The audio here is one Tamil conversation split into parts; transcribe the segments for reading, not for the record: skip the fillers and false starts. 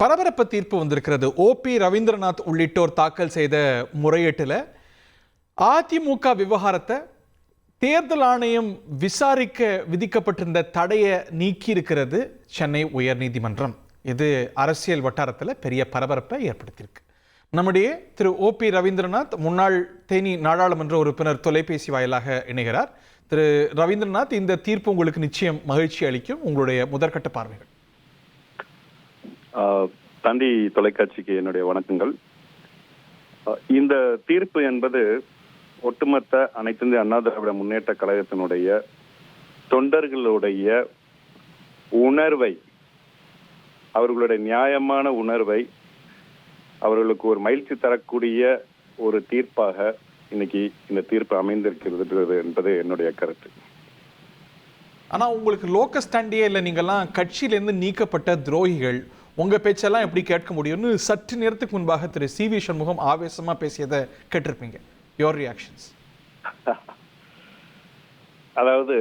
பரபரப்பு தீர்ப்பு வந்திருக்கிறது. ஓபி ரவீந்திரநாத் உள்ளிட்டோர் தாக்கல் செய்த முறையீட்டில் அதிமுக விவகாரத்தை தேர்தல் ஆணையம் விசாரிக்க விதிக்கப்பட்டிருந்த தடையை நீக்கி இருக்கிறது சென்னை உயர்நீதிமன்றம். இது அரசியல் வட்டாரத்தில் பெரிய பரபரப்பை ஏற்படுத்தியிருக்கு. நம்முடைய திரு ஓபி ரவீந்திரநாத் முன்னாள் தேனி நாடாளுமன்ற உறுப்பினர் தொலைபேசி வாயிலாக இணைகிறார். திரு ரவீந்திரநாத், இந்த தீர்ப்பு உங்களுக்கு நிச்சயம் மகிழ்ச்சி அளிக்கும். உங்களுடைய முதற்கட்ட பார்வைகள். தந்தி தொலைக்காட்சிக்கு என்னுடைய வணக்கங்கள். இந்த தீர்ப்பு என்பது ஒட்டுமொத்த அனைத்து இந்திய அண்ணா திராவிட முன்னேற்ற கழகத்தினுடைய தொண்டர்களுடைய உணர்வை, அவர்களுடைய நியாயமான உணர்வை அவர்களுக்கு ஒரு மகிழ்ச்சி தரக்கூடிய ஒரு தீர்ப்பாக இன்னைக்கு இந்த தீர்ப்பு அமைந்திருக்கிறது என்பது என்னுடைய கருத்து. ஆனா உங்களுக்கு லோக்கஸ் ஸ்டாண்டியே இல்லை, நீங்கெல்லாம் கட்சியிலிருந்து நீக்கப்பட்ட துரோகிகள், உங்க பேச்செல்லாம் எப்படி கேட்க முடியும்னு சற்று நேரத்துக்கு முன்பாக திரு சி.வி. சண்முகம் ஆவேசமா பேசியதை கேட்டிருப்பீங்க. Your reactions? அதாவது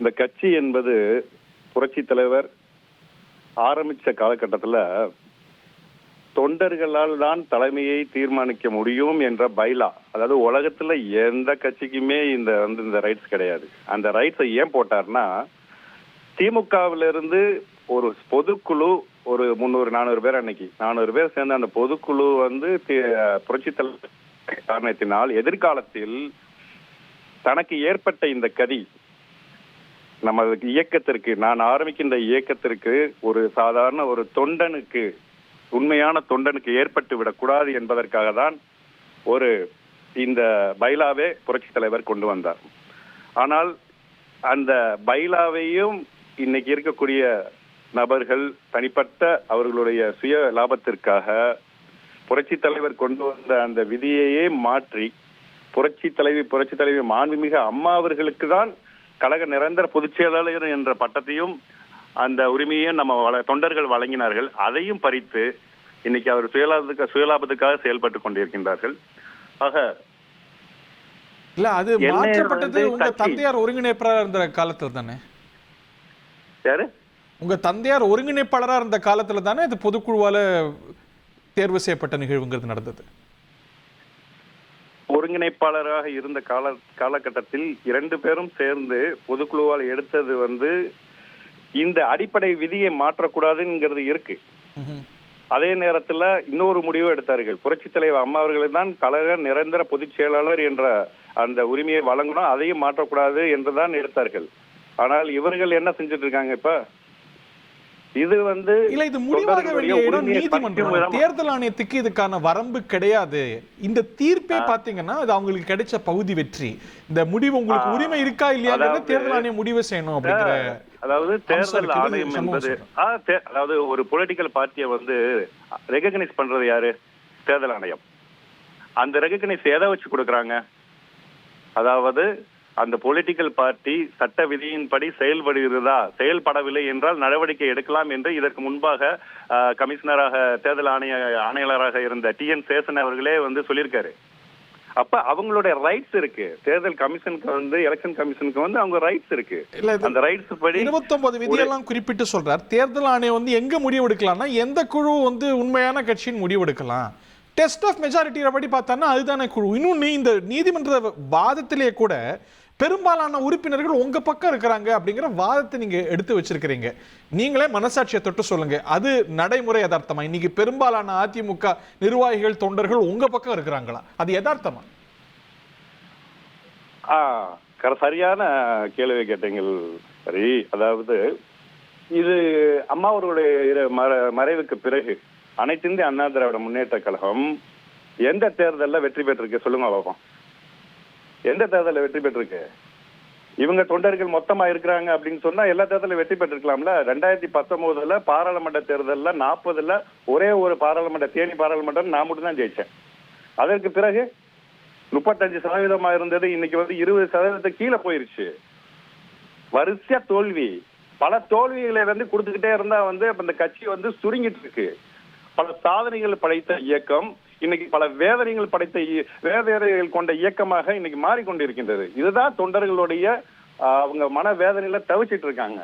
இந்த கட்சி என்பது புரட்சி தலைவர் ஆரம்பிச்ச காலகட்டத்தில் தொண்டர்களால் தான் தலைமையை தீர்மானிக்க முடியும் என்ற பைலா, அதாவது உலகத்துல எந்த கட்சிக்குமே இந்த ரைட்ஸ் கிடையாது. அந்த ரைட்ஸை ஏன் போட்டார்னா, திமுகவிலிருந்து ஒரு பொதுக்குழு ஒரு 300-400 பேர், அன்னைக்கு 400 பேர் சேர்ந்த அந்த பொதுக்குழு புரட்சி தலைவர் காரணத்தினால் எதிர்காலத்தில் தனக்கு ஏற்பட்ட இந்த கதி, நம்ம இயக்கத்திற்கு, நான் ஆரம்பிக்கின்ற இயக்கத்திற்கு ஒரு சாதாரண ஒரு தொண்டனுக்கு, உண்மையான தொண்டனுக்கு ஏற்பட்டு விடக்கூடாது என்பதற்காக தான் இந்த பைலாவே புரட்சி தலைவர் கொண்டு வந்தார். ஆனால் அந்த பைலாவையும் இன்னைக்கு இருக்கக்கூடிய நபர்கள் தனிப்பட்ட அவர்களுடைய சுய லாபத்திற்காக புரட்சி தலைவர் கொண்டு வந்த அந்த விதியையே மாற்றி புரட்சி தலைவி மாண்புமிகு அம்மா அவர்களுக்கு தான் கழக நிரந்தர பொதுச் செயலாளர் என்ற பட்டத்தையும் அந்த உரிமையை நம்ம தொண்டர்கள் வழங்கினார்கள். அதையும் பறித்து இன்னைக்கு அவர் சுயலாபத்துக்காக செயல்பட்டு கொண்டிருக்கின்றார்கள். ஆக இல்ல, அது மாற்றப்பட்டது உங்க தந்தையார் ஒருங்கிணைப்பாளராக இருந்த காலத்துல தானே? யாரு? உங்க தந்தையார் ஒருங்கிணைப்பாளராக இருந்த காலத்துல தானே இது பொதுக்குழுவால தேர்வு செய்யப்பட்ட நிகழ்வுங்கிறது நடந்தது. ஒருங்கிணைப்பாளராக இருந்த காலகட்டத்தில் 2 பேரும் சேர்ந்து பொதுக்குழுவால் எடுத்தது இந்த அடிப்படை விதியை மாற்றக்கூடாதுங்கிறது இருக்கு. அதே நேரத்துல இன்னொரு முடிவு எடுத்தார்கள். புரட்சி தலைவர் அம்மா அவர்கள் தான் கழக நிரந்தர பொதுச் செயலாளர் என்ற அந்த உரிமையை வழங்கணும், அதையும் மாற்றக்கூடாது என்றுதான் எடுத்தார்கள். ஆனால் இவர்கள் என்ன செஞ்சுட்டு இருக்காங்க இப்ப? இது இல்ல, இது முடிவாக வேண்டிய இடம் நீதிமன்றம். தேர்தல் ஆணையத்துக்கு இதுக்கான வரம்பு கிடையாது. இந்த தீர்ப்பே பாத்தீங்கன்னா அது அவங்களுக்கு கிடைச்ச பகுதி வெற்றி. இந்த முடிவு உங்களுக்கு உரிமை இருக்கா இல்லையாங்கிறத தேர்தல் ஆணையம் முடிவு செய்யணும் அப்படிங்கிற. அதாவது தேர்தல் ஆணையம் என்பது, அதாவது ஒரு பொலிட்டிக்கல் பார்ட்டியை ரெகக்னைஸ் பண்றது யாரு? தேர்தல் ஆணையம். அந்த ரெகக்னைஸ் எதை வச்சு கொடுக்கறாங்க? அதாவது அந்த பொலிட்டிக்கல் பார்ட்டி சட்ட விதியின்படி செயல்படவில்லை என்றால் நடவடிக்கை எடுக்கலாம் என்று இதற்கு முன்பாக கமிஷனராக தேர்தல் ஆணையாளராக இருந்த TN சேஷன் அவர்களே சொல்லியிருக்காரு. அப்ப அவங்களுடைய ரைட்ஸ் இருக்கு. தேர்தல் கமிஷனுக்கு எலெக்ஷன் கமிஷனுக்கு அவங்க ரைட்ஸ் இருக்கு. அந்த ரைட்ஸ் படி 29 விதியெல்லாம் குறிப்பிட்டு சொல்றார். தேர்தல் ஆணையம் எங்க முடிவு எடுக்கலாம்னா, எந்த குழு உண்மையான கட்சியின் முடிவு எடுக்கலாம். டெஸ்ட் ஆஃப் மெஜாரிட்டி படி பார்த்தான்னா அதுதானே குழு. இன்னொன்னு, இந்த நீதிமன்ற வாதத்திலேயே கூட பெரும்பாலான உறுப்பினர்கள் உங்க பக்கம் இருக்கிறாங்க அப்படிங்கிற வாதத்தை நீங்க எடுத்து வச்சிருக்கிறீங்க. நீங்களே மனசாட்சியை தொட்டு சொல்லுங்க, அது நடைமுறை யதார்த்தமா? இன்னைக்கு பெரும்பாலான அதிமுக நிர்வாகிகள் தொண்டர்கள் உங்க பக்கம் இருக்கிறாங்களா? அது யதார்த்தமா? சரியான கேள்வி கேட்டீங்கள். சரி, அதாவது இது அம்மா அவர்களுடைய மறைவுக்கு பிறகு அனைத்து இந்திய அண்ணா திராவிட முன்னேற்ற கழகம் எந்த தேர்தலில் வெற்றி பெற்றிருக்கு சொல்லுங்க பாப்போம். எந்த தேர்தலில் வெற்றி பெற்றிருக்கு? இவங்க தொண்டர்கள் மொத்தமா இருக்கிறாங்க அப்படின்னு சொன்னா எல்லா தேர்தலும் வெற்றி பெற்றிருக்கலாம்ல. 2019 பாராளுமன்ற தேர்தலில் 40 ஒரே ஒரு பாராளுமன்ற, தேனி பாராளுமன்றம் நான் மட்டும் தான் ஜெயிச்சேன். அதற்கு பிறகு 35% இருந்தது, இன்னைக்கு 20% கீழே போயிருச்சு. வரிசையா தோல்வி, பல தோல்விகளை கொடுத்துக்கிட்டே இருந்தா இந்த கட்சி சுருங்கிட்டு இருக்கு. பல சாதனைகள் படைத்த இயக்கம் இன்னைக்கு பல வேதனைகள் கொண்ட இயக்கமாக இன்னைக்கு மாறிக்கொண்டிருக்கின்றது. இதுதான் தொண்டர்களுடைய அவங்க மன வேதனையில தவிச்சிட்டு இருக்காங்க.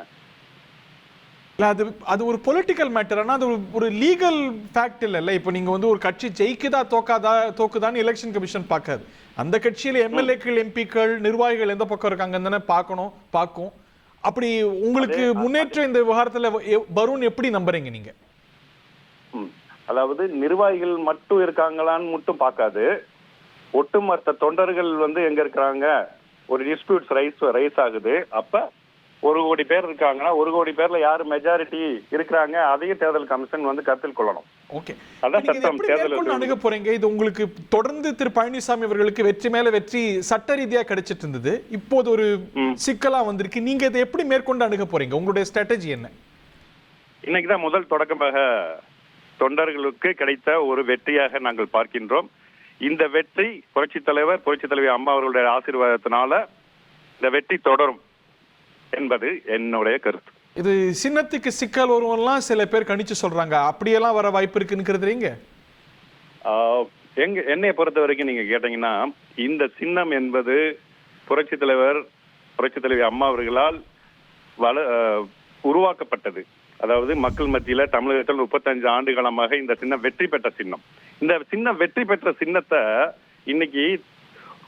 இல்ல அது ஒரு பொலிட்டிக்கல் மேட்டர். ஆனால் அது ஒரு லீகல் ஃபேக்ட் இல்லைல்ல. இப்போ நீங்க வந்து ஒரு கட்சி ஜெயிக்குதா தோக்குதான்னு எலெக்ஷன் கமிஷன் பார்க்காது. அந்த கட்சியில எம்எல்ஏக்கள், எம்பிக்கள், நிர்வாகிகள் எந்த பக்கம் இருக்காங்கன்னு தானே பார்க்கும். அப்படி உங்களுக்கு முன்னேற்றம் இந்த விவகாரத்துல வரும்னு எப்படி நம்புறீங்க நீங்க? அதாவது நிர்வாகிகள் மட்டும் இருக்காங்களான்னு மட்டும் பார்க்காது. ஒட்டுமொத்த தொண்டர்கள் வந்து எங்க இருக்கிறாங்க, ஒரு டிஸ்பியூட்ஸ் ரைஸ் ஆகுது. அப்ப 1 கோடி பேர் இருக்காங்கன்னா 1 கோடி பேர்ல யாரு மெஜாரிட்டி இருக்கிறாங்க, அதையும் தேர்தல் கமிஷன் வந்து கருத்தில் கொள்ளணும். ஓகே, அதான் சட்டம். தேர்தல் அணுக போறீங்க. இது உங்களுக்கு தொடர்ந்து திரு பழனிசாமி அவர்களுக்கு வெற்றி மேல வெற்றி சட்ட ரீதியா கிடைச்சிட்டு இருந்தது. இப்போது ஒரு சிக்கலா வந்திருக்கு. நீங்க இதை எப்படி மேற்கொண்டு அணுக போறீங்க? உங்களுடைய ஸ்ட்ராட்டஜி என்ன? இன்னைக்குதான் முதல் தொடக்கமாக தொண்டர்களுக்கு கிடைத்த ஒரு வெற்றியாக நாங்கள் பார்க்கின்றோம். இந்த வெற்றி புரட்சி தலைவி அம்மா அவர்களுடைய ஆசீர்வாதத்தினால இந்த வெற்றி தொடரும் என்பது என்னுடைய கருத்து. இது சின்னத்துக்கு சிக்கல் வருவெல்லாம் சில பேர் கணிச்சு சொல்றாங்க. அப்படியெல்லாம் வர வாய்ப்பு இருக்குன்னு என்னை பொறுத்த வரைக்கும் நீங்க கேட்டீங்கன்னா, இந்த சின்னம் என்பது புரட்சி தலைவி அம்மா அவர்களால் உருவாக்கப்பட்டது. அதாவது மக்கள் மத்தியில தமிழகத்தில் 35 ஆண்டு காலமாக இந்த சின்னம் வெற்றி பெற்ற சின்னம். இந்த சின்னம் வெற்றி பெற்ற சின்னத்தை இன்னைக்கு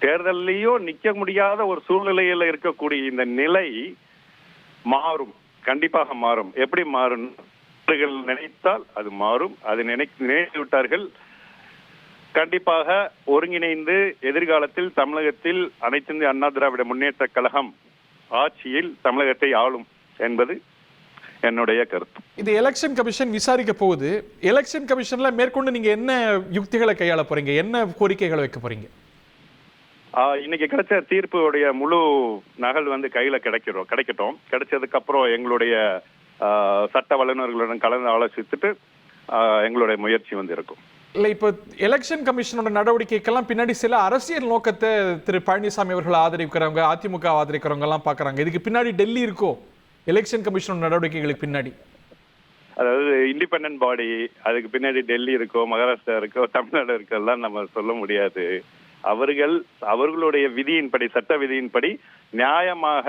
தேர்தலையும் நிக்க முடியாத ஒரு சூழ்நிலையில இருக்கக்கூடிய இந்த நிலை மாறும், கண்டிப்பாக மாறும். எப்படி மாறும்? நினைத்தால் அது மாறும். அது நினைத்து விட்டார்கள். கண்டிப்பாக ஒருங்கிணைந்து எதிர்காலத்தில் தமிழகத்தில் அனைத்து இந்திய அண்ணா திராவிட முன்னேற்ற கழகம் ஆட்சியில் தமிழகத்தை ஆளும் என்பது என்னுடைய கருத்து. இது எலெக்ஷன் கமிஷன் விசாரிக்க போகுது. எலெக்ஷன் கமிஷன்ல மேற்கொண்டு நீங்க என்ன யுக்திகளை கையாள போறீங்க? என்ன கோரிக்கைகளை வைக்க போறீங்க? இன்னைக்கு கிடைச்ச தீர்ப்புடைய முழு நகல் வந்து கையில கிடைக்கட்டும். கிடைச்சதுக்கு அப்புறம் எங்களுடைய சட்ட வல்லுநர்களுடன் கலந்து ஆலோசித்துட்டு எங்களுடைய முயற்சி வந்து இருக்கும். இல்ல, இப்ப எலெக்ஷன் கமிஷனோட நடவடிக்கைக்கெல்லாம் பின்னாடி சில அரசியல் நோக்கத்தை திரு பழனிசாமி அவர்கள் ஆதரிக்கிறவங்க, அதிமுக ஆதரிக்கிறவங்க எல்லாம் பாக்குறாங்க. இதுக்கு பின்னாடி டெல்லி இருக்கோ? எலெக்ஷன் கமிஷன் நடவடிக்கைகளுக்கு பின்னாடி அதாவது இண்டிபெண்டன்ட் பாடி, அதுக்கு பின்னாடி டெல்லி இருக்கோ, மகாராஷ்டிரா இருக்கோ, தமிழ்நாடு இருக்கோ எல்லாம் நம்ம சொல்ல முடியாது. அவர்களுடைய விதியின்படி, சட்ட விதியின்படி நியாயமாக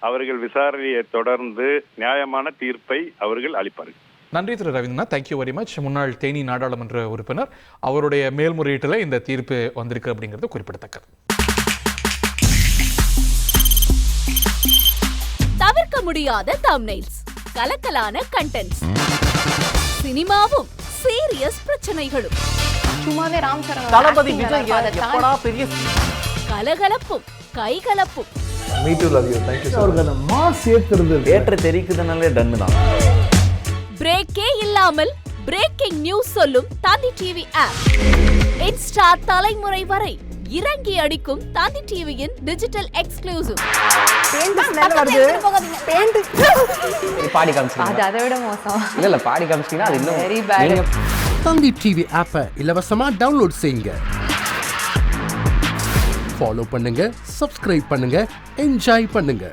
அவர்கள் விசாரணையை தொடர்ந்து நியாயமான தீர்ப்பை அவர்கள் அளிப்பார்கள். நன்றி திரு ரவீந்திரநாத். Thank you very much. முன்னாள் தேனி நாடாளுமன்ற உறுப்பினர். அவருடைய மேல்முறையீட்டில் இந்த தீர்ப்பு வந்திருக்கு அப்படிங்கிறது குறிப்பிடத்தக்கது. தவிர்க்க முடியாத தம்ப்நெயில்ஸ், கலக்கலான கண்டென்ட்ஸ், சினிமாவும் சீரியஸ் பிரச்சனைகளும், சும்மாவே ராம்சரண் தளபதி விஜய் எப்படா பெரிய கலகலப்பும் கைகலப்பும். Me too love you. Thank you அவர்களை மாஸ் ஏத்துறது ஏற்ற தெரிக்குதுனாலே டன் தான். பிரேக்கே இல்லாமல் பிரேக்கிங் நியூஸ் சொல்லும் தந்தி டிவி ஆப். இன்ஸ்டா தலைமுறை வரை இறங்கி அடிக்கும் தந்தி டிவியின் டிஜிட்டல் எக்ஸ்க்ளூசிவ். பாடி காமிச்சீங்க, அது அதை விட மோசம். இல்ல பாடி காமிச்சீங்கன்னா அது இன்னும் வெரி பேட். தந்தி டிவி ஆப்பை இலவசமா டவுன்லோட் செய்யுங்க. ஃபாலோ பண்ணுங்க, சப்ஸ்கிரைப் பண்ணுங்க, என்ஜாய் பண்ணுங்க.